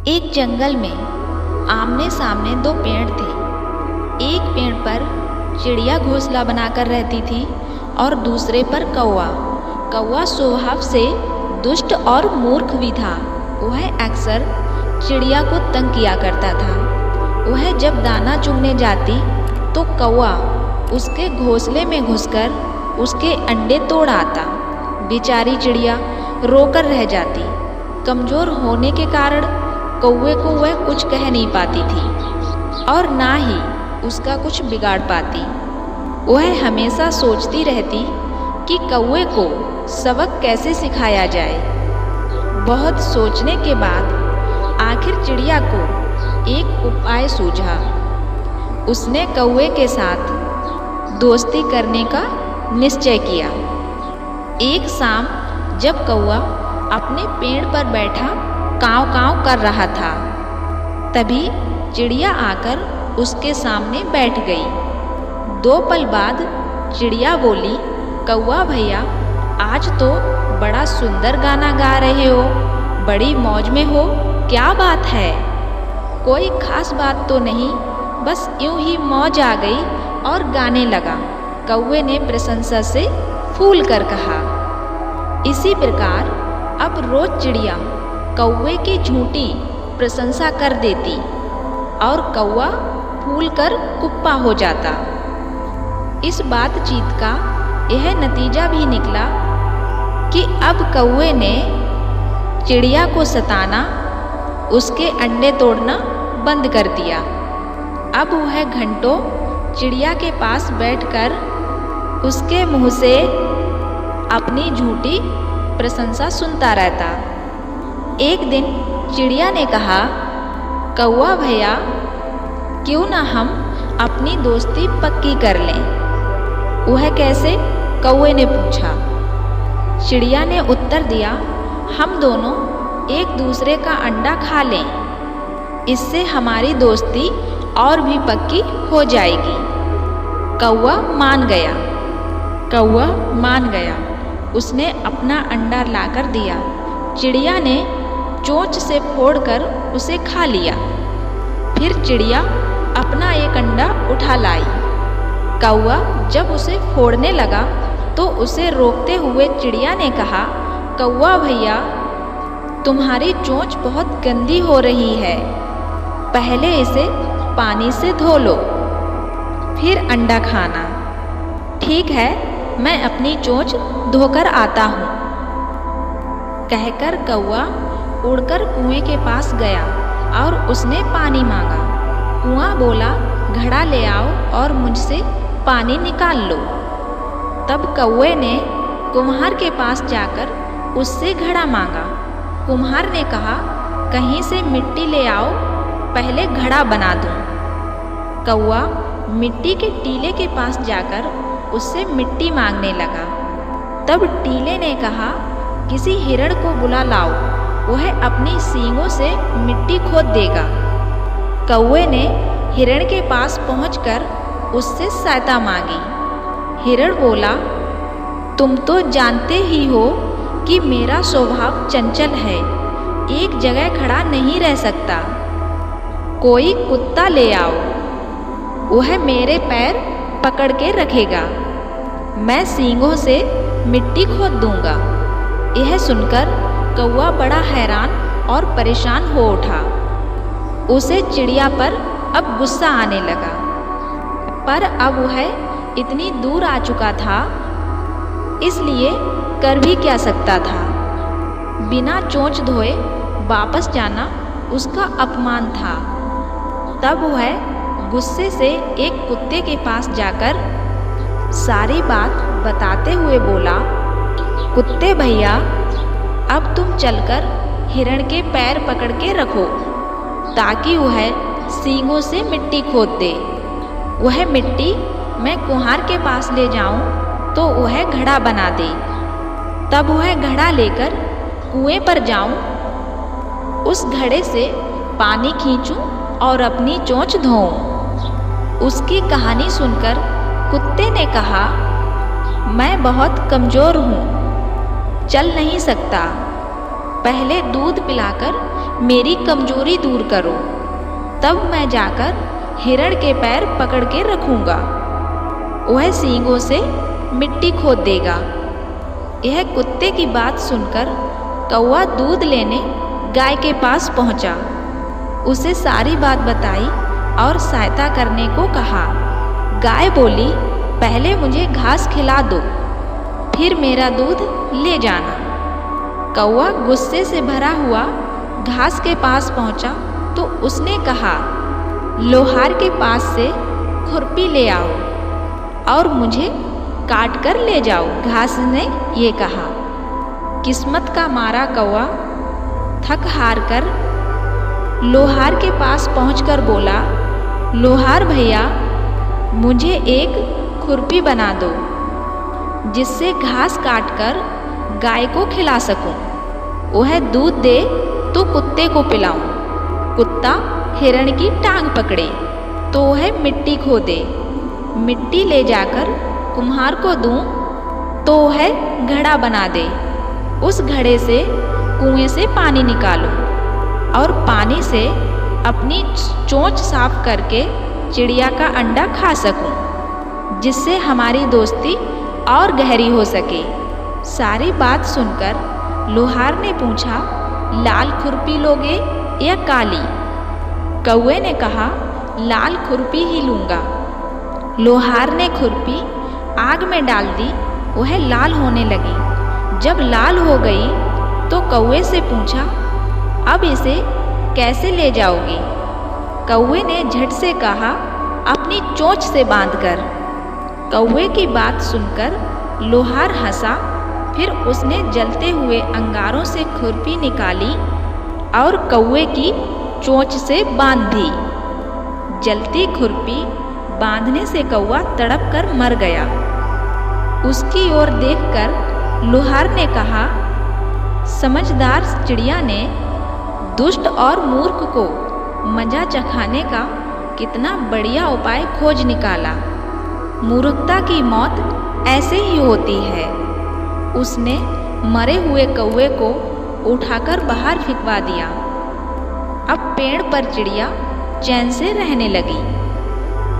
एक जंगल में आमने सामने दो पेड़ थे। एक पेड़ पर चिड़िया घोंसला बनाकर रहती थी और दूसरे पर कौवा। कौवा स्वभाव से दुष्ट और मूर्ख भी था। वह अक्सर चिड़िया को तंग किया करता था। वह जब दाना चुगने जाती तो कौवा उसके घोंसले में घुसकर उसके अंडे तोड़ आता। बेचारी चिड़िया रोकर रह जाती। कमज़ोर होने के कारण कौवे को वह कुछ कह नहीं पाती थी और ना ही उसका कुछ बिगाड़ पाती। वह हमेशा सोचती रहती कि कौवे को सबक कैसे सिखाया जाए। बहुत सोचने के बाद आखिर चिड़िया को एक उपाय सूझा। उसने कौवे के साथ दोस्ती करने का निश्चय किया। एक शाम जब कौवा अपने पेड़ पर बैठा काँव काँव कर रहा था, तभी चिड़िया आकर उसके सामने बैठ गई। 2 पल बाद चिड़िया बोली, कौवा भैया, आज तो बड़ा सुंदर गाना गा रहे हो, बड़ी मौज में हो, क्या बात है? कोई खास बात तो नहीं, बस यूं ही मौज आ गई और गाने लगा, कौवे ने प्रशंसा से फूल कर कहा। इसी प्रकार अब रोज चिड़िया कौवे की झूठी प्रशंसा कर देती और कौवा फूल कर कुप्पा हो जाता। इस बातचीत का यह नतीजा भी निकला कि अब कौवे ने चिड़िया को सताना, उसके अंडे तोड़ना बंद कर दिया। अब वह घंटों चिड़िया के पास बैठकर उसके मुंह से अपनी झूठी प्रशंसा सुनता रहता। एक दिन चिड़िया ने कहा, कौवा भैया, क्यों ना हम अपनी दोस्ती पक्की कर लें? वह कैसे? कौवे ने पूछा। चिड़िया ने उत्तर दिया, हम दोनों एक दूसरे का अंडा खा लें, इससे हमारी दोस्ती और भी पक्की हो जाएगी। कौवा मान गया। उसने अपना अंडा लाकर दिया। चिड़िया ने चोंच से फोड़कर उसे खा लिया। फिर चिड़िया अपना एक अंडा उठा लाई। कौवा जब उसे फोड़ने लगा तो उसे रोकते हुए चिड़िया ने कहा, कौवा भैया, तुम्हारी चोंच बहुत गंदी हो रही है, पहले इसे पानी से धो लो, फिर अंडा खाना। ठीक है, मैं अपनी चोंच धोकर आता हूँ। कहकर कौवा उड़कर कुएं के पास गया और उसने पानी मांगा। कुआं बोला, घड़ा ले आओ और मुझसे पानी निकाल लो। तब कौवे ने कुम्हार के पास जाकर उससे घड़ा मांगा। कुम्हार ने कहा, कहीं से मिट्टी ले आओ, पहले घड़ा बना दूँ। कौवा मिट्टी के टीले के पास जाकर उससे मिट्टी मांगने लगा। तब टीले ने कहा, किसी हिरण को बुला लाओ, वह अपनी सींगों से मिट्टी खोद देगा। कौवे ने हिरण के पास पहुंचकर उससे सहायता मांगी। हिरण बोला, तुम तो जानते ही हो कि मेरा स्वभाव चंचल है, एक जगह खड़ा नहीं रह सकता। कोई कुत्ता ले आओ, वह मेरे पैर पकड़ के रखेगा, मैं सींगों से मिट्टी खोद दूंगा। यह सुनकर कौवा बड़ा हैरान और परेशान हो उठा। उसे चिड़िया पर अब गुस्सा आने लगा, पर अब वह इतनी दूर आ चुका था, इसलिए कर भी क्या सकता था। बिना चोंच धोए वापस जाना उसका अपमान था। तब वह गुस्से से एक कुत्ते के पास जाकर सारी बात बताते हुए बोला, कुत्ते भैया, अब तुम चलकर हिरण के पैर पकड़ के रखो ताकि वह सींगों से मिट्टी खोद दे। वह मिट्टी मैं कुम्हार के पास ले जाऊं तो वह घड़ा बना दे। तब वह घड़ा लेकर कुएं पर जाऊं, उस घड़े से पानी खींचूं और अपनी चोंच धोऊं। उसकी कहानी सुनकर कुत्ते ने कहा, मैं बहुत कमज़ोर हूँ, चल नहीं सकता, पहले दूध पिलाकर मेरी कमजोरी दूर करो, तब मैं जाकर हिरण के पैर पकड़ के रखूंगा। वह सींगों से मिट्टी खोद देगा। यह कुत्ते की बात सुनकर कौवा दूध लेने गाय के पास पहुंचा। उसे सारी बात बताई और सहायता करने को कहा। गाय बोली, पहले मुझे घास खिला दो, फिर मेरा दूध ले जाना। कौवा गुस्से से भरा हुआ घास के पास पहुंचा तो उसने कहा, लोहार के पास से खुरपी ले आओ और मुझे काट कर ले जाओ। घास ने ये कहा। किस्मत का मारा कौवा थक हार कर लोहार के पास पहुंचकर बोला, लोहार भैया, मुझे एक खुरपी बना दो जिससे घास काटकर गाय को खिला सकूं। वह दूध दे तो कुत्ते को पिलाऊं। कुत्ता हिरण की टांग पकड़े तो वह मिट्टी खोदे। मिट्टी ले जाकर कुम्हार को दूं तो वह घड़ा बना दे। उस घड़े से कुएं से पानी निकालूं और पानी से अपनी चोंच साफ करके चिड़िया का अंडा खा सकूं, जिससे हमारी दोस्ती और गहरी हो सके। सारी बात सुनकर लोहार ने पूछा, लाल खुरपी लोगे या काली? कौवे ने कहा, लाल खुरपी ही लूँगा। लोहार ने खुरपी आग में डाल दी। वह लाल होने लगी। जब लाल हो गई तो कौवे से पूछा, अब इसे कैसे ले जाओगी? कौवे ने झट से कहा, अपनी चोंच से बांधकर। कौवे की बात सुनकर लोहार हंसा। फिर उसने जलते हुए अंगारों से खुरपी निकाली और कौवे की चोंच से बांध दी। जलती खुरपी बांधने से कौवा तड़प कर मर गया। उसकी ओर देखकर लोहार ने कहा, समझदार चिड़िया ने दुष्ट और मूर्ख को मजा चखाने का कितना बढ़िया उपाय खोज निकाला। मूर्खता की मौत ऐसे ही होती है। उसने मरे हुए कौवे को उठाकर बाहर फेंकवा दिया। अब पेड़ पर चिड़िया चैन से रहने लगी।